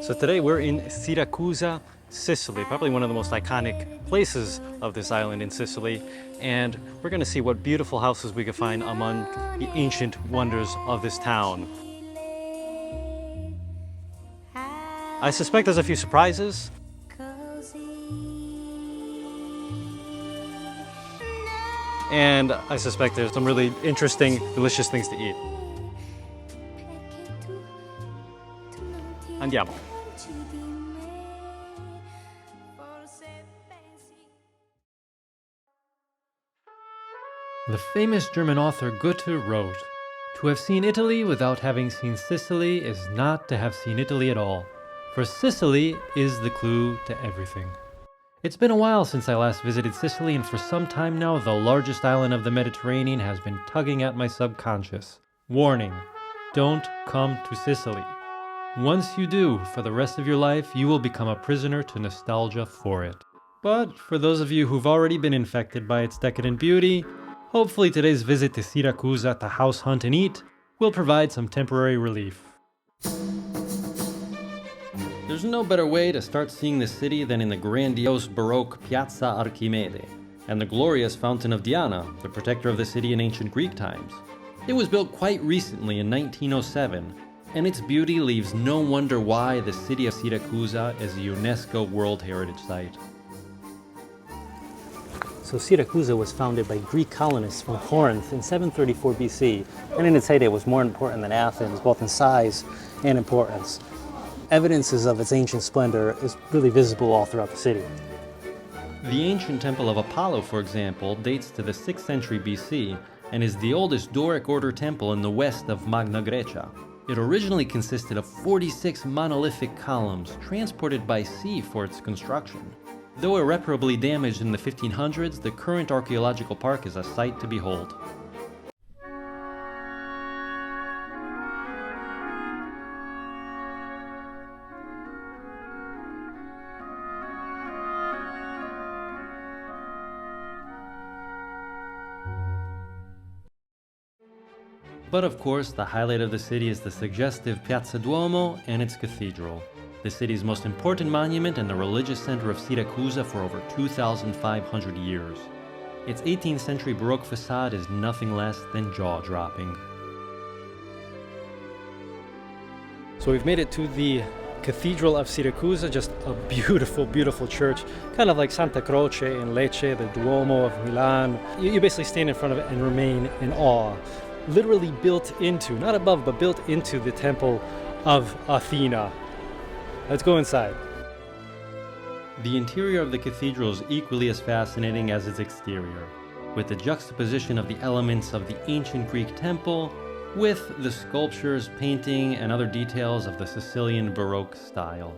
So today we're in Siracusa, Sicily, probably one of the most iconic places of this island in Sicily. And we're gonna see what beautiful houses we can find among the ancient wonders of this town. I suspect there's a few surprises. And I suspect there's some really interesting, delicious things to eat. Andiamo. The famous German author Goethe wrote, "To have seen Italy without having seen Sicily is not to have seen Italy at all, for Sicily is the clue to everything." It's been a while since I last visited Sicily, and for some time now, the largest island of the Mediterranean has been tugging at my subconscious. Warning, don't come to Sicily. Once you do, for the rest of your life, you will become a prisoner to nostalgia for it. But for those of you who've already been infected by its decadent beauty, hopefully today's visit to Siracusa to house hunt and eat will provide some temporary relief. There's no better way to start seeing the city than in the grandiose Baroque Piazza Archimede and the glorious Fountain of Diana, the protector of the city in ancient Greek times. It was built quite recently in 1907, and its beauty leaves no wonder why the city of Siracusa is a UNESCO World Heritage Site. So Siracusa was founded by Greek colonists from Corinth in 734 BC, and in its heyday was more important than Athens, both in size and importance. Evidences of its ancient splendor is really visible all throughout the city. The ancient Temple of Apollo, for example, dates to the 6th century BC and is the oldest Doric order temple in the west of Magna Graecia. It originally consisted of 46 monolithic columns transported by sea for its construction. Though irreparably damaged in the 1500s, the current archaeological park is a sight to behold. But of course, the highlight of the city is the suggestive Piazza Duomo and its cathedral, the city's most important monument and the religious center of Siracusa for over 2,500 years. Its 18th century Baroque facade is nothing less than jaw-dropping. So we've made it to the Cathedral of Siracusa, just a beautiful, beautiful church, kind of like Santa Croce in Lecce, the Duomo of Milan. You basically stand in front of it and remain in awe. Literally built into, not above, but built into the temple of Athena. Let's go inside. The interior of the cathedral is equally as fascinating as its exterior, with the juxtaposition of the elements of the ancient Greek temple with the sculptures, painting, and other details of the Sicilian Baroque style.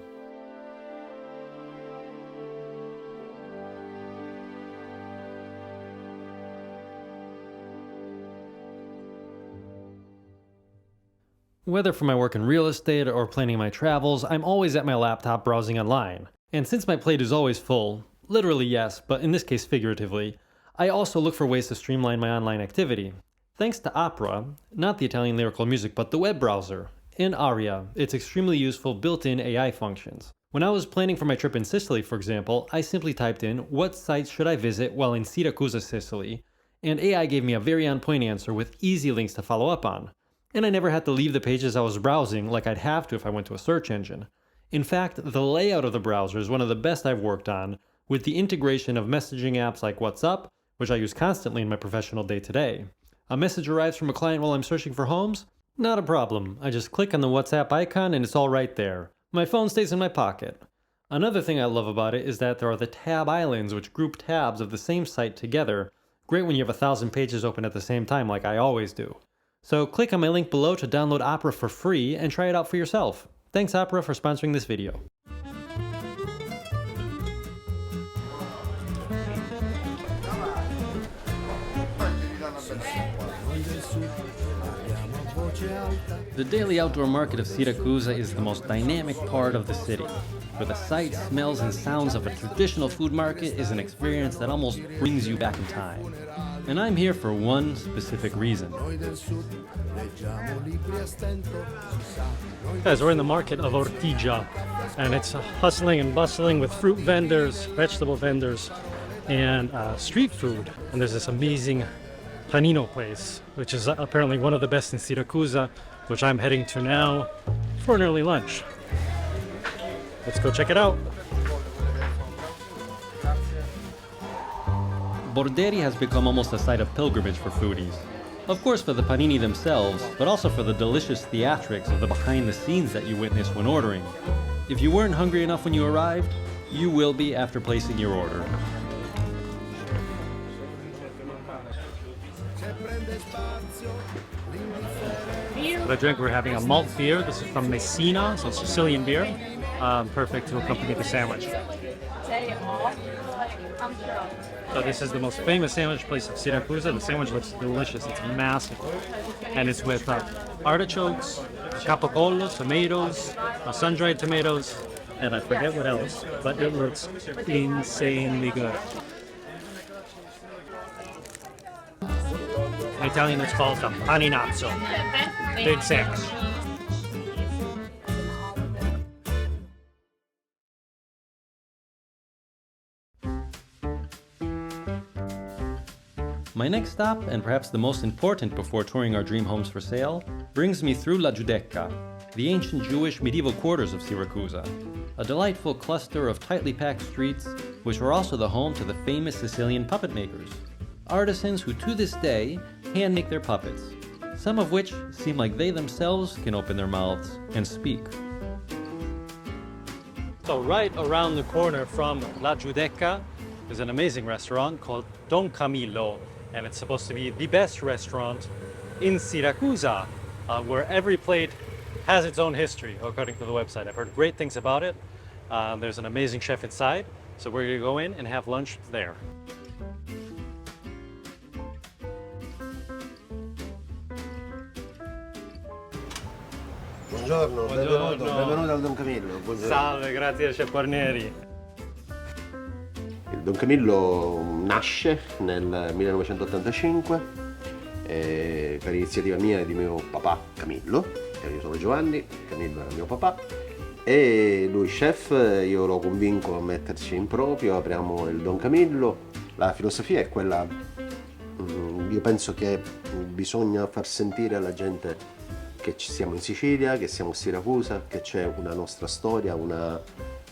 Whether for my work in real estate or planning my travels, I'm always at my laptop browsing online. And since my plate is always full, literally yes, but in this case figuratively, I also look for ways to streamline my online activity. Thanks to Opera, not the Italian lyrical music, but the web browser, and Aria, its extremely useful built-in AI functions. When I was planning for my trip in Sicily, for example, I simply typed in, "What sites should I visit while in Siracusa, Sicily?" And AI gave me a very on-point answer with easy links to follow up on. And I never had to leave the pages I was browsing like I'd have to if I went to a search engine. In fact, the layout of the browser is one of the best I've worked on, with the integration of messaging apps like WhatsApp, which I use constantly in my professional day-to-day. A message arrives from a client while I'm searching for homes? Not a problem. I just click on the WhatsApp icon and it's all right there. My phone stays in my pocket. Another thing I love about it is that there are the tab islands which group tabs of the same site together. Great when you have 1,000 pages open at the same time like I always do. So click on my link below to download Opera for free and try it out for yourself. Thanks Opera for sponsoring this video. The daily outdoor market of Siracusa is the most dynamic part of the city, where the sights, smells, and sounds of a traditional food market is an experience that almost brings you back in time. And I'm here for one specific reason. Guys, we're in the market of Ortigia. And it's hustling and bustling with fruit vendors, vegetable vendors, and street food. And there's this amazing panino place, which is apparently one of the best in Siracusa, which I'm heading to now for an early lunch. Let's go check it out. Borderi has become almost a site of pilgrimage for foodies. Of course for the panini themselves, but also for the delicious theatrics of the behind the scenes that you witness when ordering. If you weren't hungry enough when you arrived, you will be after placing your order. For the drink, we're having a malt beer. This is from Messina, so Sicilian beer. Perfect to accompany the sandwich. So this is the most famous sandwich place of Siracusa. The sandwich looks delicious. It's massive. And it's with artichokes, capocollo, tomatoes, sun-dried tomatoes, and I forget what else, but it looks insanely good. In Italian, it's called a paninazzo. Big sandwich. My next stop, and perhaps the most important before touring our dream homes for sale, brings me through La Giudecca, the ancient Jewish medieval quarters of Siracusa, a delightful cluster of tightly packed streets, which are also the home to the famous Sicilian puppet makers, artisans who to this day hand make their puppets, some of which seem like they themselves can open their mouths and speak. So right around the corner from La Giudecca is an amazing restaurant called Don Camillo, and it's supposed to be the best restaurant in Siracusa, where every plate has its own history, according to the website. I've heard great things about it. There's an amazing chef inside, so we're gonna go in and have lunch there. Buongiorno, benvenuto al Don Camillo. Buongiorno. Salve, grazie chef Guarneri. Il Don Camillo nasce nel 1985 per iniziativa mia e di mio papà Camillo, io sono Giovanni, Camillo era mio papà, e lui chef, io lo convinco a metterci in proprio, apriamo il Don Camillo. La filosofia è quella, io penso che bisogna far sentire alla gente che ci siamo in Sicilia, che siamo a Siracusa, che c'è una nostra storia, una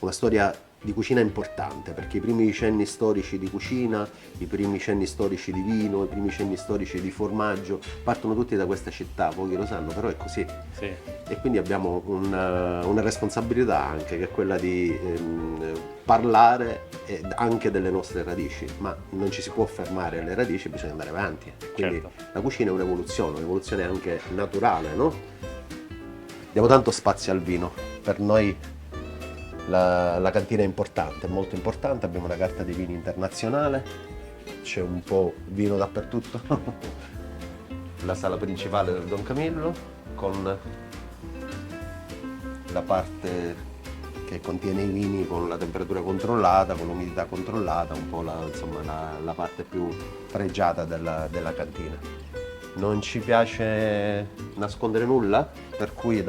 storia di cucina importante, perché i primi cenni storici di cucina, i primi cenni storici di vino, i primi cenni storici di formaggio partono tutti da questa città, pochi lo sanno, però è così. Sì. E quindi abbiamo una responsabilità anche, che è quella di parlare anche delle nostre radici, ma non ci si può fermare alle radici, bisogna andare avanti. Quindi Certo. la cucina è un'evoluzione anche naturale, no? Diamo tanto spazio al vino, per noi la cantina è importante, è molto importante, abbiamo una carta di vini internazionale, c'è un po' vino dappertutto. La sala principale del Don Camillo con la parte che contiene i vini con la temperatura controllata, con l'umidità controllata, un po' la parte più pregiata della cantina. Non ci piace nascondere nulla, per cui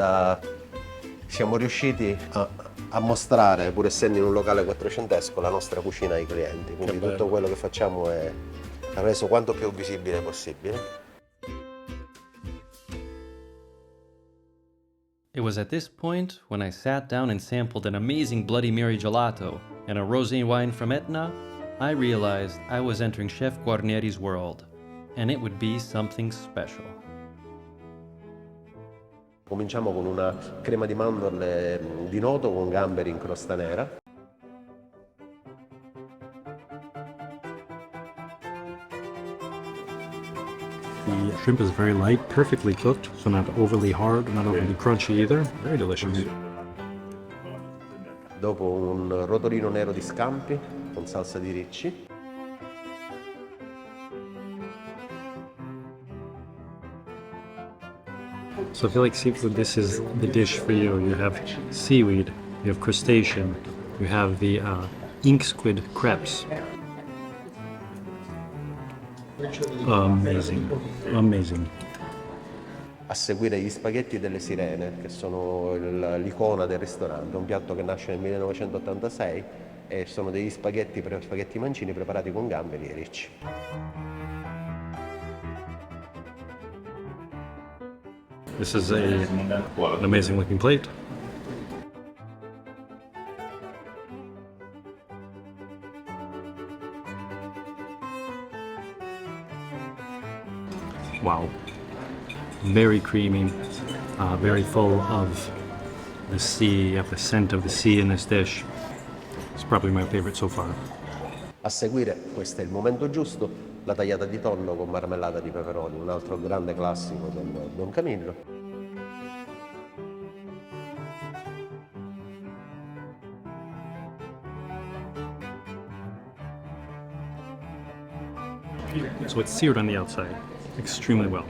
siamo riusciti a mostrare, pur essendo in un locale quattrocentesco, la nostra cucina ai clienti. Quindi tutto quello che facciamo è reso quanto più visibile possibile. It was at this point, when I sat down and sampled an amazing Bloody Mary gelato and a rosé wine from Etna, I realized I was entering Chef Guarneri's world, and it would be something special. Cominciamo con una crema di mandorle di noto con gamberi in crosta nera. The shrimp is very light, perfectly cooked, so not overly hard, not overly crunchy either. Very delicious. Dopo un rotolino nero di scampi con salsa di ricci. So if you like seafood, this is the dish for you. You have seaweed, you have crustacean, you have the ink squid crepes. Amazing, amazing. a seguire gli spaghetti delle sirene, che sono l'icona del ristorante, un piatto che nasce nel 1986 e sono degli spaghetti mancini preparati con gamberi e ricci. This is an amazing looking plate. Wow. Very creamy, very full of the sea. You have the scent of the sea in this dish. It's probably my favorite so far. A seguire, questo è il momento giusto, la tagliata di tonno con marmellata di peperoni, un altro grande classico del Don Camillo. So it's seared on the outside extremely well.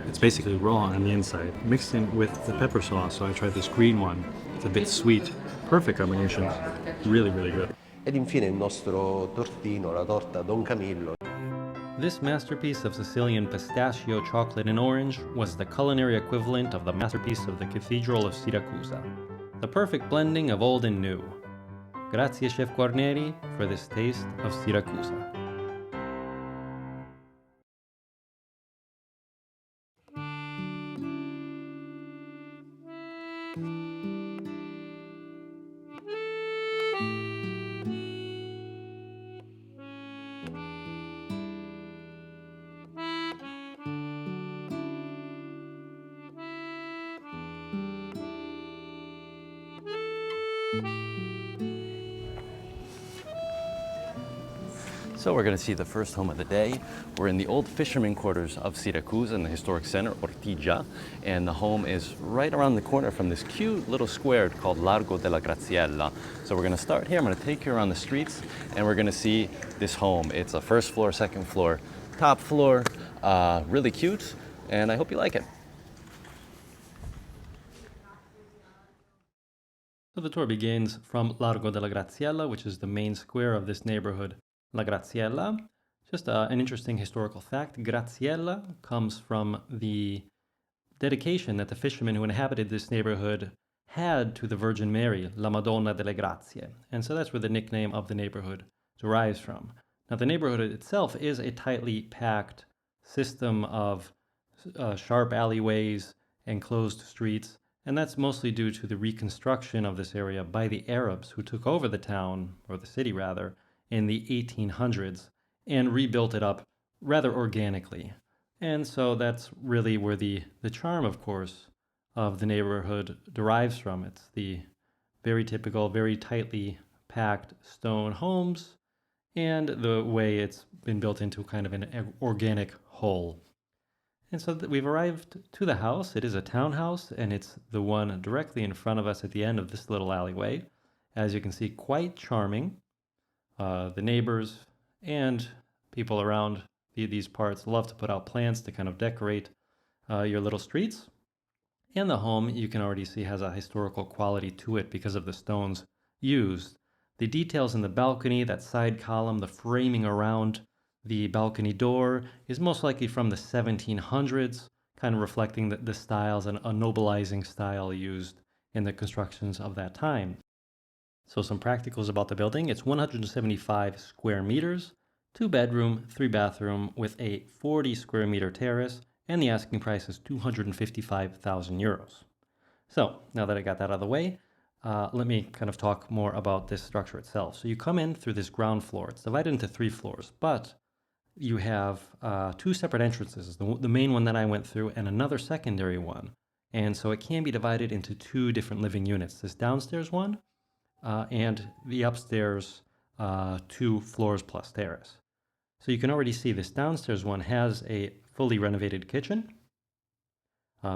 It's basically raw on the inside, mixed in with the pepper sauce. So I tried this green one. It's a bit sweet. Perfect combination. Really, really good. Ed infine il nostro tortino, la torta Don Camillo. This masterpiece of Sicilian pistachio, chocolate, and orange was the culinary equivalent of the masterpiece of the Cathedral of Siracusa. The perfect blending of old and new. Grazie, Chef Guarneri, for this taste of Siracusa. So we're going to see the first home of the day. We're in the old fisherman quarters of Siracusa in the historic center, Ortigia, and the home is right around the corner from this cute little square called Largo della Graziella. So we're going to start here. I'm going to take you around the streets, and we're going to see this home. It's a first floor, second floor, top floor, really cute, and I hope you like it. So the tour begins from Largo della Graziella, which is the main square of this neighborhood. La Graziella, just an interesting historical fact. Graziella comes from the dedication that the fishermen who inhabited this neighborhood had to the Virgin Mary, La Madonna delle Grazie. And so that's where the nickname of the neighborhood derives from. Now, the neighborhood itself is a tightly packed system of sharp alleyways and closed streets, and that's mostly due to the reconstruction of this area by the Arabs who took over the town, or the city rather, in the 1800s and rebuilt it up rather organically. And so that's really where the charm, of course, of the neighborhood derives from. It's the very typical, very tightly packed stone homes and the way it's been built into kind of an organic whole. And so we've arrived to the house. It is a townhouse, and it's the one directly in front of us at the end of this little alleyway. As you can see, quite charming. The neighbors and people around these parts love to put out plants to kind of decorate your little streets. And the home, you can already see, has a historical quality to it because of the stones used. The details in the balcony, that side column, the framing around the balcony door is most likely from the 1700s, kind of reflecting the styles and a nobilizing style used in the constructions of that time. So some practicals about the building. It's 175 square meters, 2-bedroom, 3-bathroom with a 40 square meter terrace, and the asking price is 255,000 euros. So now that I got that out of the way, let me kind of talk more about this structure itself. So you come in through this ground floor. It's divided into 3 floors, but you have 2 separate entrances, the main one that I went through and another secondary one. And so it can be divided into 2 different living units. This downstairs one, and the upstairs 2 floors plus terrace. So you can already see this downstairs one has a fully renovated kitchen,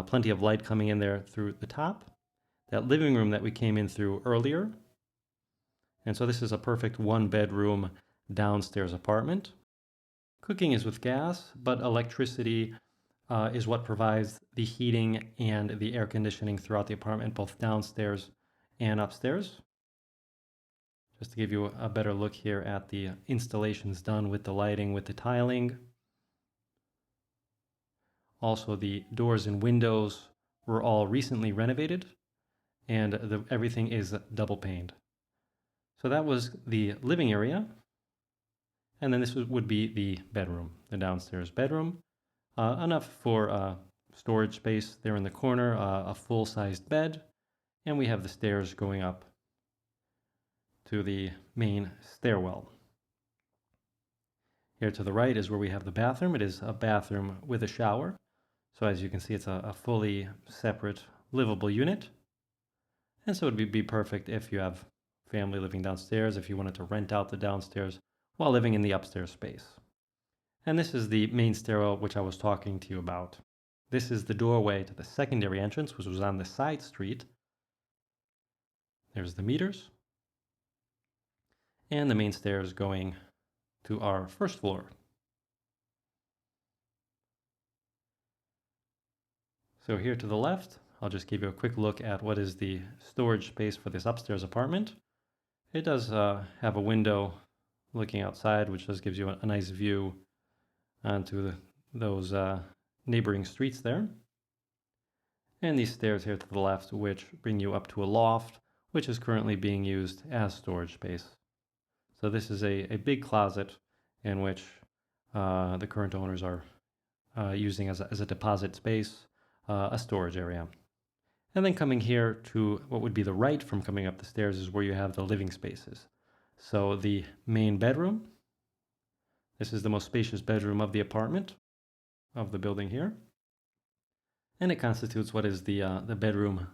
plenty of light coming in there through the top, that living room that we came in through earlier. And so this is a perfect 1-bedroom downstairs apartment. Cooking is with gas, but electricity is what provides the heating and the air conditioning throughout the apartment, both downstairs and upstairs. Just to give you a better look here at the installations done with the lighting, with the tiling. Also, the doors and windows were all recently renovated, and everything is double paned. So that was the living area. And then this would be the bedroom, the downstairs bedroom. Enough for storage space there in the corner, a full-sized bed, and we have the stairs going up to the main stairwell. Here to the right is where we have the bathroom. It is a bathroom with a shower. So as you can see, it's a fully separate livable unit. And so it would be perfect if you have family living downstairs, if you wanted to rent out the downstairs while living in the upstairs space. And this is the main stairwell which I was talking to you about. This is the doorway to the secondary entrance, which was on the side street. There's the meters. And the main stairs going to our first floor. So here to the left, I'll just give you a quick look at what is the storage space for this upstairs apartment. It does have a window looking outside, which just gives you a nice view onto those neighboring streets there. And these stairs here to the left, which bring you up to a loft, which is currently being used as storage space. So this is a big closet in which the current owners are using as a deposit space, a storage area. And then coming here to what would be the right from coming up the stairs is where you have the living spaces. So the main bedroom, this is the most spacious bedroom of the apartment, of the building here. And it constitutes what is the bedroom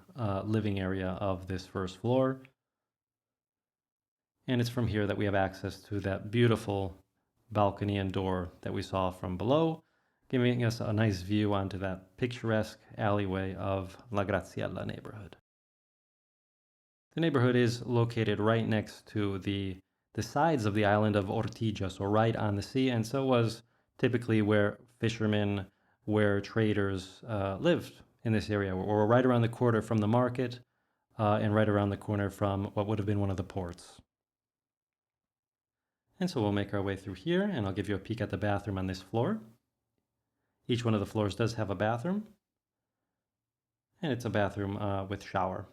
living area of this first floor. And it's from here that we have access to that beautiful balcony and door that we saw from below, giving us a nice view onto that picturesque alleyway of La Graziella neighborhood. The neighborhood is located right next to the sides of the island of Ortigia, so right on the sea, and so was typically where fishermen, where traders lived in this area. We're right around the corner from the market and right around the corner from what would have been one of the ports. And so we'll make our way through here, and I'll give you a peek at the bathroom on this floor. Each one of the floors does have a bathroom, and it's a bathroom with shower.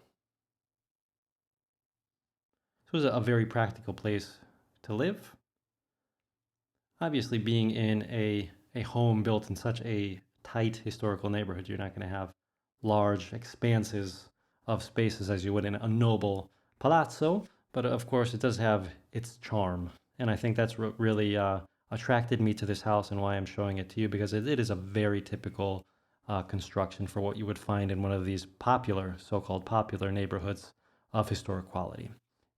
So it's a very practical place to live. Obviously, being in a home built in such a tight historical neighborhood, you're not going to have large expanses of spaces as you would in a noble palazzo, but of course it does have its charm. And I think that's what really attracted me to this house and why I'm showing it to you, because it is a very typical construction for what you would find in one of these popular, so-called popular neighborhoods of historic quality.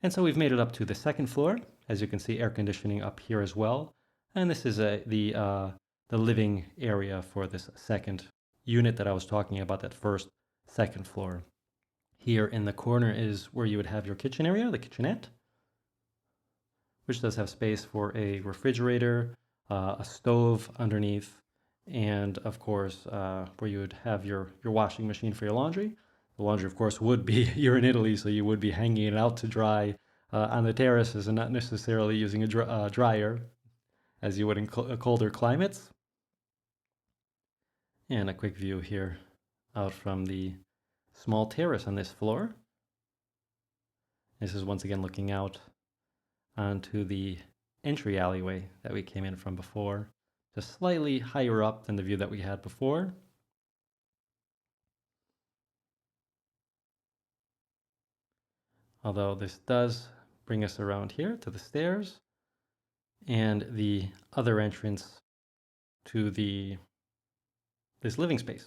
And so we've made it up to the second floor. As you can see, air conditioning up here as well. And this is the living area for this second unit that I was talking about, that second floor. Here in the corner is where you would have your kitchen area, the kitchenette, which does have space for a refrigerator, a stove underneath, and of course, where you would have your washing machine for your laundry. The laundry, of course, would be, you're in Italy, so you would be hanging it out to dry on the terraces and not necessarily using a dryer as you would in colder climates. And a quick view here out from the small terrace on this floor. This is once again looking out onto the entry alleyway that we came in from before, just slightly higher up than the view that we had before. Although this does bring us around here to the stairs and the other entrance to this living space.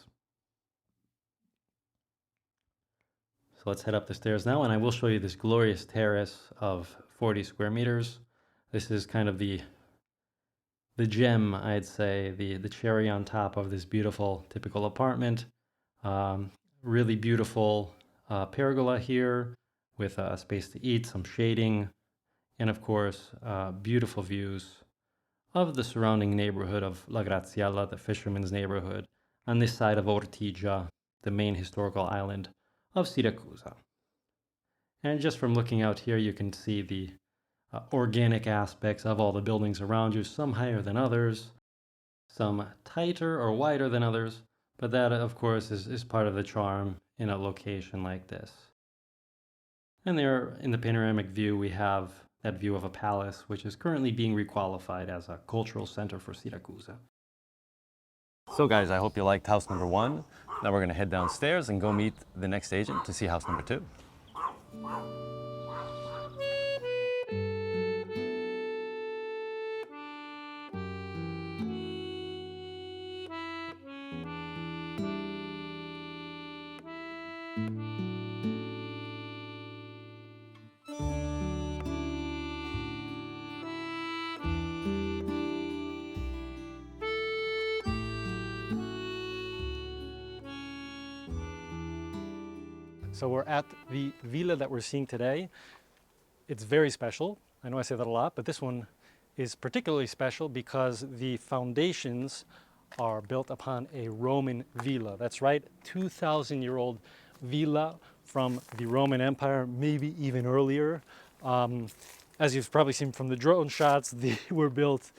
So let's head up the stairs now, and I will show you this glorious terrace of 40 square meters. This is kind of the gem, I'd say, the cherry on top of this beautiful, typical apartment. Really beautiful pergola here with a space to eat, some shading, and of course, beautiful views of the surrounding neighborhood of La Graziella, the fisherman's neighborhood, on this side of Ortigia, the main historical island of Siracusa. And just from looking out here, you can see the organic aspects of all the buildings around you, some higher than others, some tighter or wider than others, But that, of course, is part of the charm in a location like this. And there, in the panoramic view, we have that view of a palace, which is currently being requalified as a cultural center for Siracusa. So guys, I hope you liked house number 1. Now we're going to head downstairs and go meet the next agent to see house number 2. So we're at the villa that we're seeing today. It's very special. I know I say that a lot, but this one is particularly special because the foundations are built upon a Roman villa. That's right, 2,000-year-old villa from the Roman Empire, maybe even earlier. As you've probably seen from the drone shots, they were built.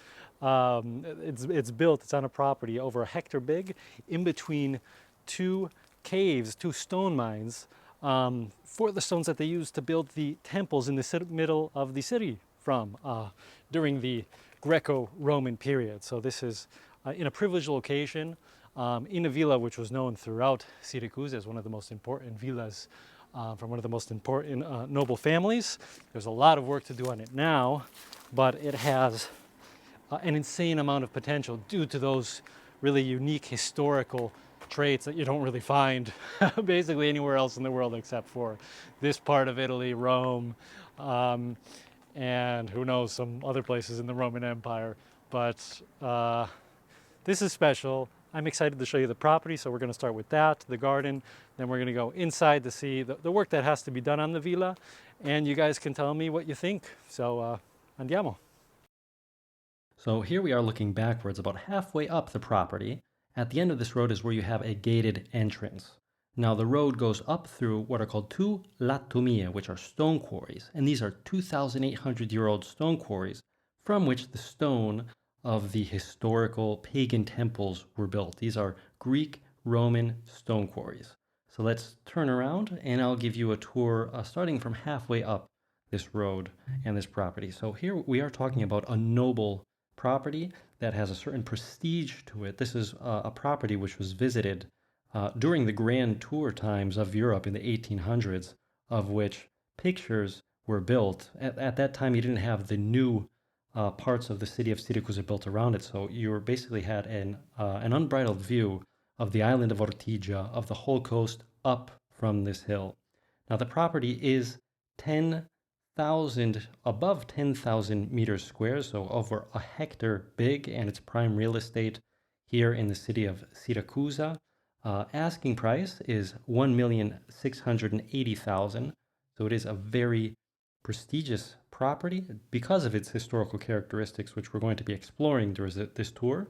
It's on a property over a hectare big, in between two caves, two stone mines, for the stones that they used to build the temples in the middle of the city from during the Greco-Roman period. So this is in a privileged location in a villa which was known throughout Siracusa as one of the most important villas from one of the most important noble families. There's a lot of work to do on it now, but it has an insane amount of potential due to those really unique historical traits that you don't really find basically anywhere else in the world except for this part of Italy, Rome, and who knows, some other places in the Roman Empire. But this is special. I'm excited to show you the property, so we're going to start with that, the garden, then we're going to go inside to see the work that has to be done on the villa, and you guys can tell me what you think. So andiamo. So here we are looking backwards about halfway up the property. At the end of this road is where you have a gated entrance. Now the road goes up through what are called two latomie, which are stone quarries. And these are 2,800-year-old stone quarries from which the stone of the historical pagan temples were built. These are Greek, Roman stone quarries. So let's turn around and I'll give you a tour starting from halfway up this road and this property. So here we are talking about a noble property that has a certain prestige to it. This is a property which was visited during the grand tour times of Europe in the 1800s, of which pictures were built. At that time, you didn't have the new parts of the city of Siracusa built around it, so you basically had an unbridled view of the island of Ortigia, of the whole coast up from this hill. Now, the property is above 10,000 meters square, so over a hectare big, and it's prime real estate here in the city of Siracusa. Asking price is 1,680,000, so it is a very prestigious property because of its historical characteristics, which we're going to be exploring during this tour.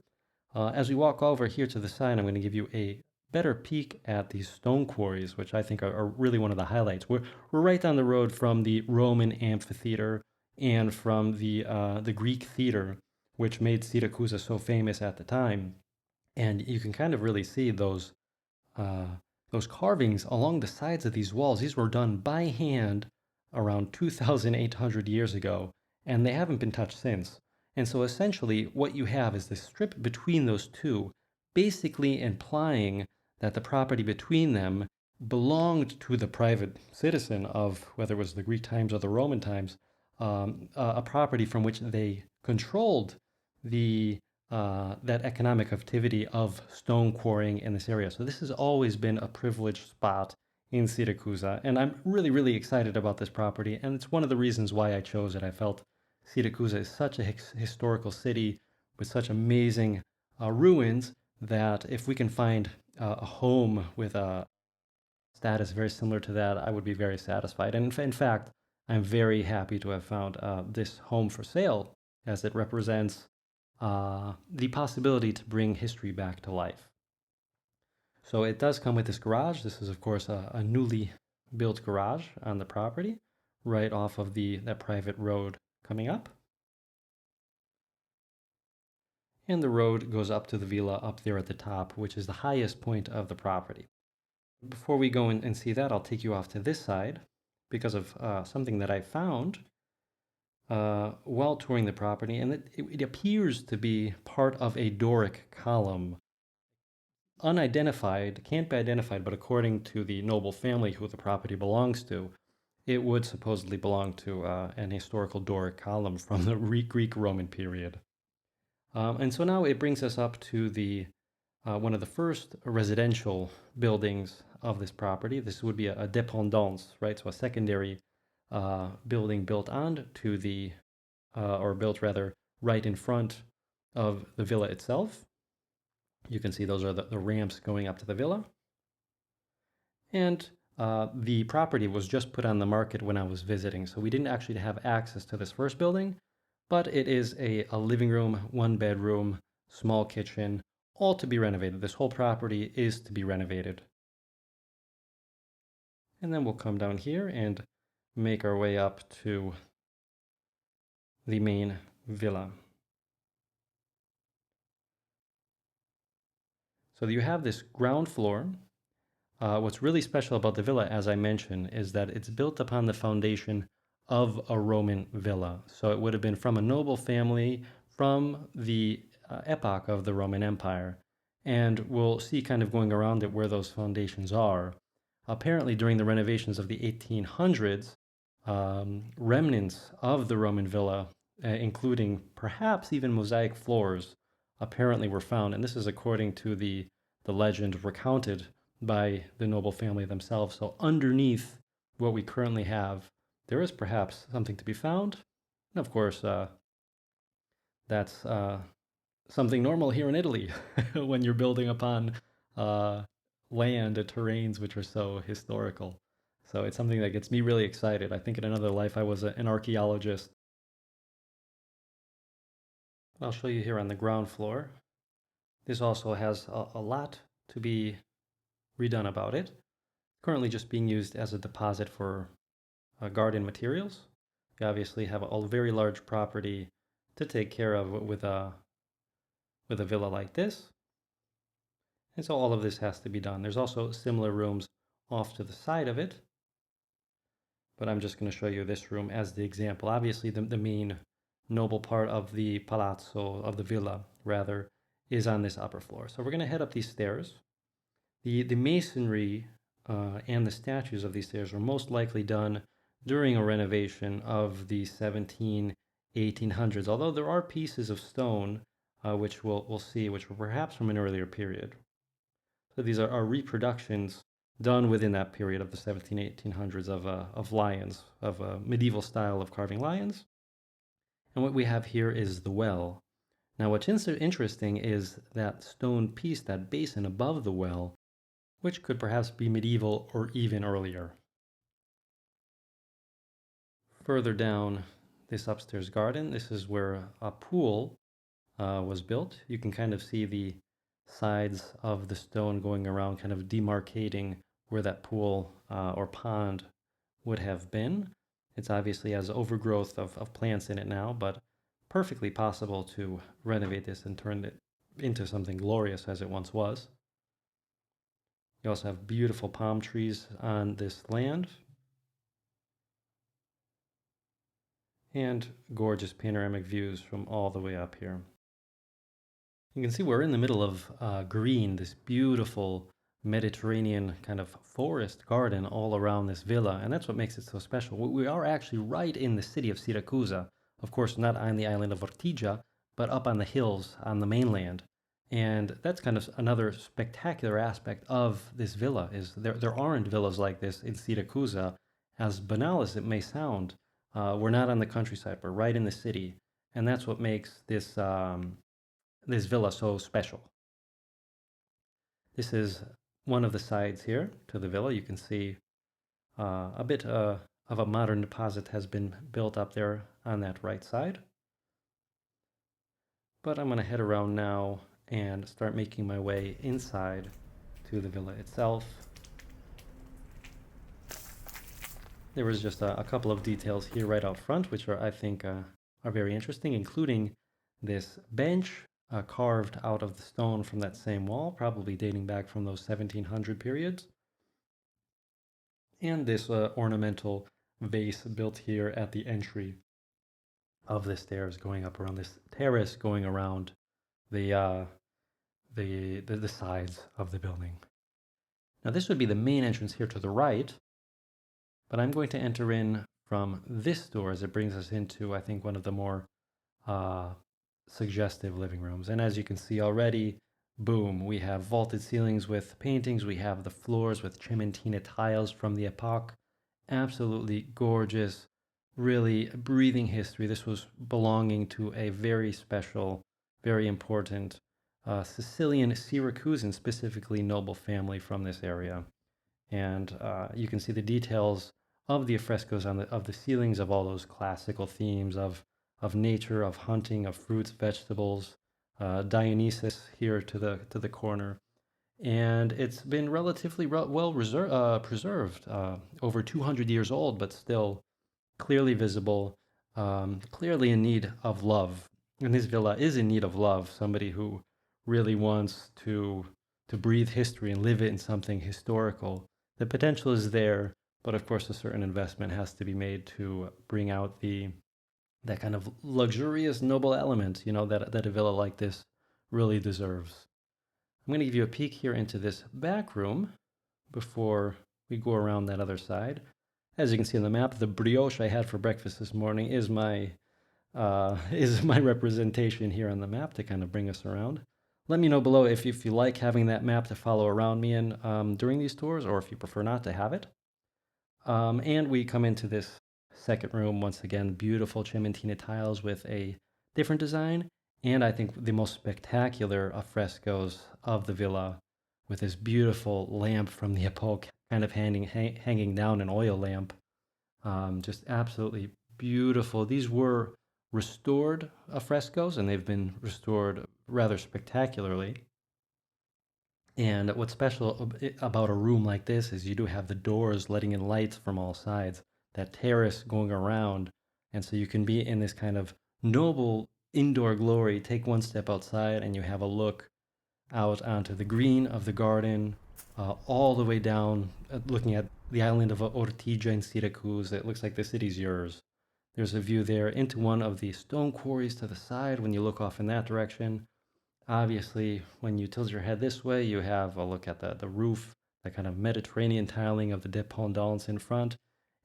As we walk over here to the side, I'm going to give you a better peek at these stone quarries, which I think are really one of the highlights. We're right down the road from the Roman amphitheater and from the Greek theater, which made Siracusa so famous at the time. And you can kind of really see those carvings along the sides of these walls. These were done by hand around 2,800 years ago, and they haven't been touched since. And so essentially what you have is the strip between those two, basically implying that the property between them belonged to the private citizen of, whether it was the Greek times or the Roman times, a property from which they controlled that economic activity of stone quarrying in this area. So this has always been a privileged spot in Siracusa, and I'm really, really excited about this property, and it's one of the reasons why I chose it. I felt Siracusa is such a historical city with such amazing ruins that if we can find a home with a status very similar to that, I would be very satisfied. And in fact, I'm very happy to have found this home for sale, as it represents the possibility to bring history back to life. So it does come with this garage. This is, of course, a newly built garage on the property, right off of that private road coming up. and the road goes up to the villa up there at the top, which is the highest point of the property. Before we go in and see that, I'll take you off to this side because of something that I found while touring the property, and it appears to be part of a Doric column. Unidentified, can't be identified, but according to the noble family who the property belongs to, it would supposedly belong to an historical Doric column from the Greek-Roman period. And so now it brings us up to the one of the first residential buildings of this property. This would be a dépendance, right? So a secondary building built on to the, or built rather, right in front of the villa itself. You can see those are the ramps going up to the villa. And the property was just put on the market when I was visiting, so we didn't actually have access to this first building, but it is a living room, 1 bedroom, small kitchen, all to be renovated. This whole property is to be renovated. And then we'll come down here and make our way up to the main villa. So you have this ground floor. What's really special about the villa, as I mentioned, is that it's built upon the foundation of a Roman villa. So it would have been from a noble family from the epoch of the Roman Empire. And we'll see kind of going around it where those foundations are. Apparently, during the renovations of the 1800s, remnants of the Roman villa, including perhaps even mosaic floors, apparently were found. And this is according to the legend recounted by the noble family themselves. So underneath what we currently have, there is perhaps something to be found. And of course, that's something normal here in Italy when you're building upon land and terrains which are so historical. So it's something that gets me really excited. I think in another life I was an archaeologist. I'll show you here on the ground floor. This also has a lot to be redone about it. Currently just being used as a deposit for garden materials. We obviously have a very large property to take care of with a villa like this. And so all of this has to be done. There's also similar rooms off to the side of it. But I'm just going to show you this room as the example. Obviously the main noble part of the palazzo, of the villa rather, is on this upper floor. So we're going to head up these stairs. The masonry and the statues of these stairs were most likely done during a renovation of the 1800s, although there are pieces of stone which we'll see, which were perhaps from an earlier period. So these are reproductions done within that period of the 1800s of lions, of a medieval style of carving lions. And what we have here is the well. Now what's interesting is that stone piece, that basin above the well, which could perhaps be medieval or even earlier. Further down this upstairs garden, this is where a pool was built. You can kind of see the sides of the stone going around, kind of demarcating where that pool or pond would have been. It's obviously has overgrowth of plants in it now, but perfectly possible to renovate this and turn it into something glorious as it once was. You also have beautiful palm trees on this land. And gorgeous panoramic views from all the way up here. You can see we're in the middle of green, this beautiful Mediterranean kind of forest garden all around this villa, and that's what makes it so special. We are actually right in the city of Siracusa, of course not on the island of Ortigia, but up on the hills on the mainland. And that's kind of another spectacular aspect of this villa, is there aren't villas like this in Siracusa. As banal as it may sound, we're not on the countryside, we're right in the city, and that's what makes this this villa so special. This is one of the sides here to the villa. You can see a bit of a modern deposit has been built up there on that right side. But I'm going to head around now and start making my way inside to the villa itself. There was just a couple of details here right out front, which are, I think, are very interesting, including this bench carved out of the stone from that same wall, probably dating back from those 1700 periods. And this ornamental vase built here at the entry of the stairs going up around this terrace going around the the sides of the building. Now this would be the main entrance here to the right, but I'm going to enter in from this door as it brings us into, I think, one of the more suggestive living rooms. And as you can see already, boom, we have vaulted ceilings with paintings. We have the floors with cementina tiles from the epoch. Absolutely gorgeous, really breathing history. This was belonging to a very special, very important Sicilian Syracusan, specifically noble family from this area. And you can see the details of the frescoes on of the ceilings of all those classical themes of nature, of hunting, of fruits, vegetables. Dionysus here to the corner, and it's been relatively well preserved, over 200 years old, but still clearly visible, clearly in need of love. And this villa is in need of love. Somebody who really wants to breathe history and live it in something historical. The potential is there, but of course a certain investment has to be made to bring out that kind of luxurious, noble element, that a villa like this really deserves. I'm going to give you a peek here into this back room before we go around that other side. As you can see on the map, the brioche I had for breakfast this morning is my representation here on the map to kind of bring us around. Let me know below if you like having that map to follow around me in during these tours, or if you prefer not to have it. And we come into this second room, once again, beautiful cementina tiles with a different design, and I think the most spectacular of frescoes of the villa, with this beautiful lamp from the epoch kind of hanging down, an oil lamp. Just absolutely beautiful. These were restored frescoes, and they've been restored rather spectacularly. And what's special about a room like this is you do have the doors letting in lights from all sides, that terrace going around, and so you can be in this kind of noble indoor glory. Take one step outside and you have a look out onto the green of the garden, all the way down, looking at the island of Ortigia in Syracuse. It looks like the city's yours. There's a view there into one of the stone quarries to the side when you look off in that direction. Obviously, when you tilt your head this way, you have a look at the roof, that kind of Mediterranean tiling of the dependance in front,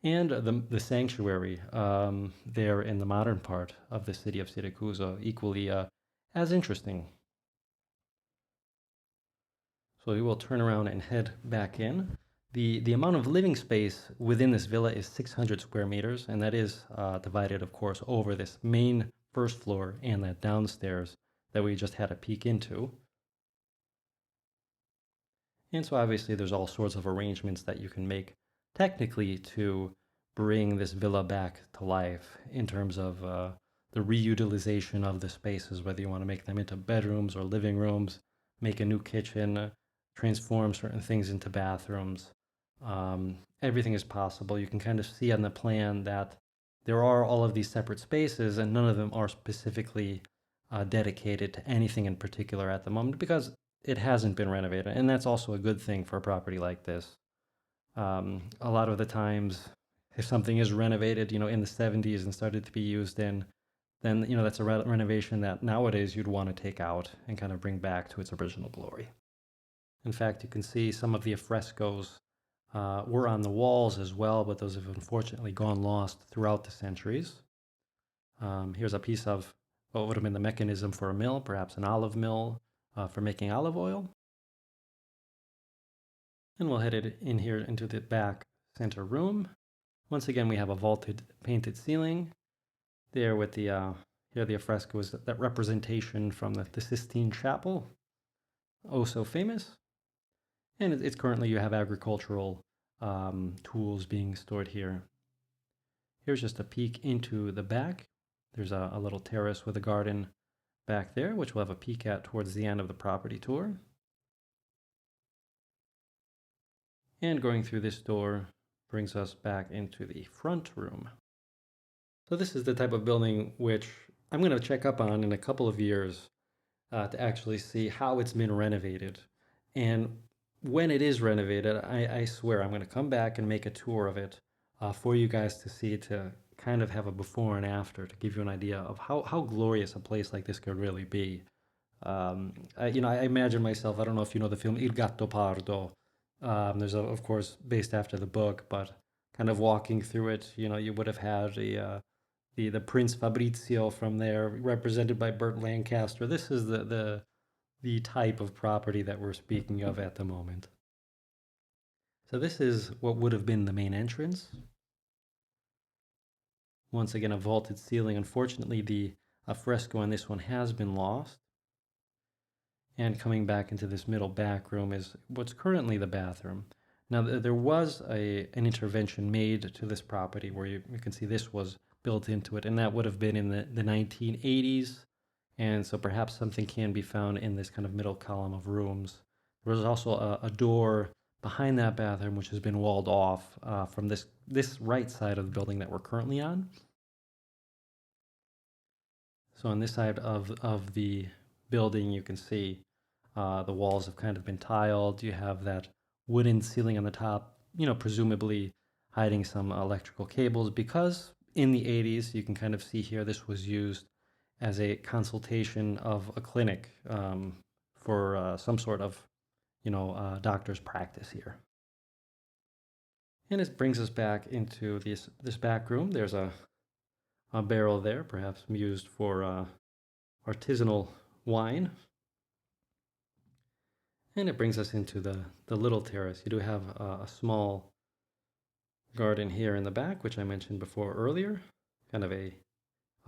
and the sanctuary there in the modern part of the city of Syracuse, equally as interesting. So we will turn around and head back in. The amount of living space within this villa is 600 square meters, and that is divided, of course, over this main first floor and that downstairs that we just had a peek into. And so obviously there's all sorts of arrangements that you can make technically to bring this villa back to life in terms of the reutilization of the spaces, whether you want to make them into bedrooms or living rooms, make a new kitchen, transform certain things into bathrooms. Everything is possible. You can kind of see on the plan that there are all of these separate spaces, and none of them are specifically dedicated to anything in particular at the moment because it hasn't been renovated. And that's also a good thing for a property like this. A lot of the times, if something is renovated, in the 70s and started to be used in, then, that's a renovation that nowadays you'd want to take out and kind of bring back to its original glory. In fact, you can see some of the frescoes were on the walls as well, but those have unfortunately gone lost throughout the centuries. Here's a piece of what would have been the mechanism for a mill, perhaps an olive mill for making olive oil. And we'll head it in here into the back center room. Once again, we have a vaulted painted ceiling there with the here the fresco is that representation from the Sistine Chapel, oh so famous. And it's currently you have agricultural tools being stored here. Here's just a peek into the back. There's a little terrace with a garden back there, which we'll have a peek at towards the end of the property tour. And going through this door brings us back into the front room. So this is the type of building which I'm going to check up on in a couple of years. to actually see how it's been renovated. And when it is renovated, I swear I'm going to come back and make a tour of it for you guys to see, to kind of have a before and after, to give you an idea of how glorious a place like this could really be. I imagine myself, I don't know if you know the film Il Gatto Pardo. Of course, based after the book, but kind of walking through it, you would have had the Prince Fabrizio from there, represented by Burt Lancaster. This is the type of property that we're speaking of at the moment. So this is what would have been the main entrance. Once again, a vaulted ceiling. Unfortunately, the fresco on this one has been lost. And coming back into this middle back room is what's currently the bathroom. Now, there was an intervention made to this property where you can see this was built into it, and that would have been in the 1980s. And so perhaps something can be found in this kind of middle column of rooms. There was also a door behind that bathroom which has been walled off from this right side of the building that we're currently on. So on this side of the building, you can see the walls have kind of been tiled. You have that wooden ceiling on the top, presumably hiding some electrical cables, because in the 80s, you can kind of see here, this was used as a consultation of a clinic for some sort of, doctor's practice here. And this brings us back into this back room. There's a barrel there, perhaps used for artisanal wine. And it brings us into the little terrace. You do have a small garden here in the back, which I mentioned before earlier. Kind of a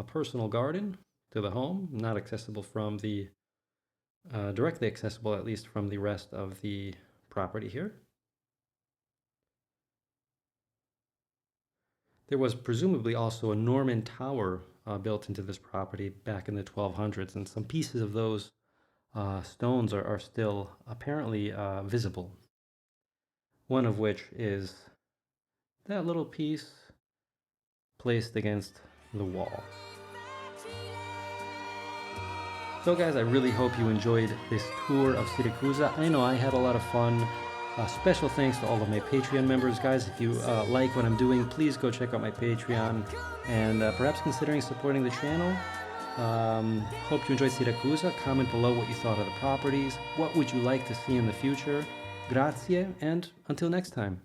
personal garden to the home, not accessible from the, directly accessible at least from the rest of the property here. There was presumably also a Norman tower built into this property back in the 1200s, and some pieces of those stones are still apparently visible. One of which is that little piece placed against the wall. So guys, I really hope you enjoyed this tour of Siracusa. I know I had a lot of fun. Special thanks to all of my Patreon members. Guys, if you like what I'm doing, please go check out my Patreon and perhaps considering supporting the channel. Hope you enjoyed Siracusa. Comment below what you thought of the properties. What would you like to see in the future? Grazie, and until next time.